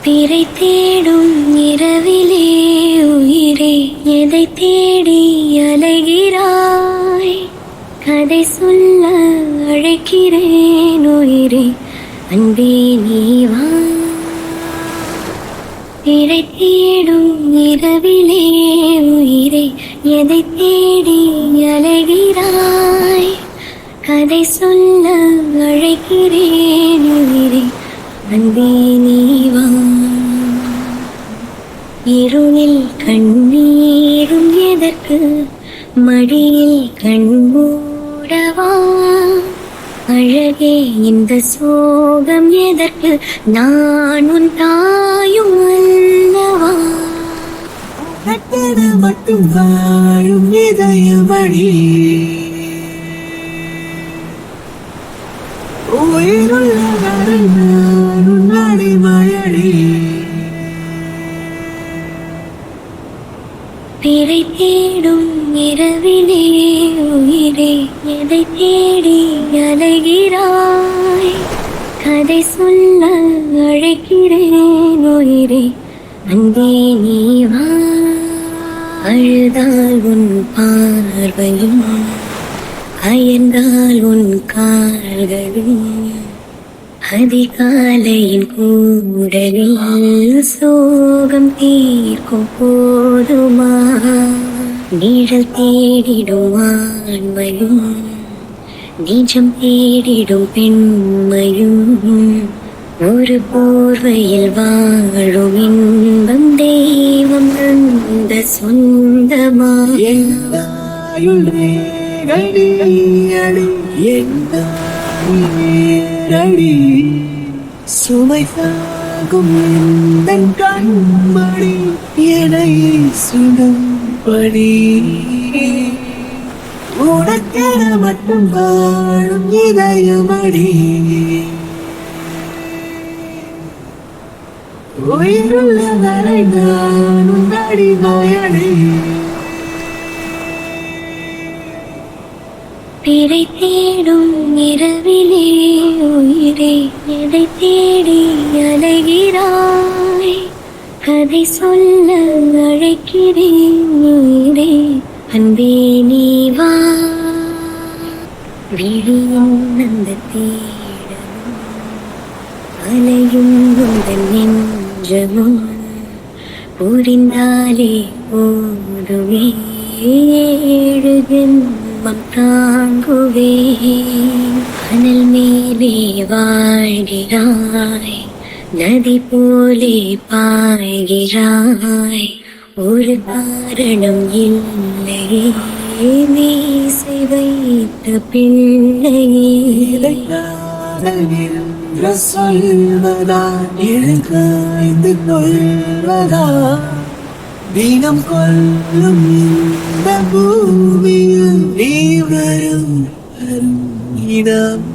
பிறை தேடும் இரவிலே உயிரே எதை தேடி அலைகிறாய்? கதை சொல்ல அழைக்கிறேன் உயிரே, அன்பே நீ வா. பிறை தேடும் இரவிலே உயிரே எதை தேடி அலைகிறாய்? கதை சொல்ல அழைக்கிறேன் உயிரே, அன்பே நீ வா. இருளில் கண்ணீரும் எதற்கு, மடியில் கண்மூடவா? அழகே இந்த சோகம் எதற்கு, நான் உன் தாயும் அல்லவா? மட்டும் வாழும் இதயமடி, உயிருள்ள வரை நான் உன் அடிமையடி. பிறை தேடும் இரவிலே உயிரே எதை தேடி அலைகிறாய்? கதை சொல்ல அழைக்கிறேன் உயிரே, அன்பே நீ வா. அழுதால் உன் பார்வையும், அயர்ந்தால் உன் கால்களும், அதிகாலையின் கூடலில் சோகம் தீர்க்கும் போதுமா? நிழல் தேடிடும் ஆண்மையும், நிஜம் தேடிடும் பெண்மையும், ஒரு போர்வையில் வாழும் இன்பம் தெய்வம் தந்த சொந்தமா? சுமை தாகும் எந்தன் கண்மணி என்னை சுடும்படி, உனக்கென மட்டும் வாழும் இதயமடி. உயிருள்ள வரை நான் உன் அடிமையடி. பிறை தேடும் இரவிலே உயிரே எதை தேடி அலைகிறாய்? கதை சொல்ல அழைக்கிறேன் உயிரே, அன்பே நீ வா. விழியும் அந்த தேடலும், அலையும் உந்தன் நெஞ்சமும், புரிந்தாலே போதுமே ஏழு ஜென்மம் தாங்குவே. அனல் மேலே வாழ்கிறாய், நதி போலே பாய்கிறாய், ஒரு காரணம் இல்லையே மீசை வைத்த பிள்ளையே. சொல்வதா எழுந்து கொள்வதா, தினம் கொள்ளும் இந்த பூமியில் நீ வரும் இடம்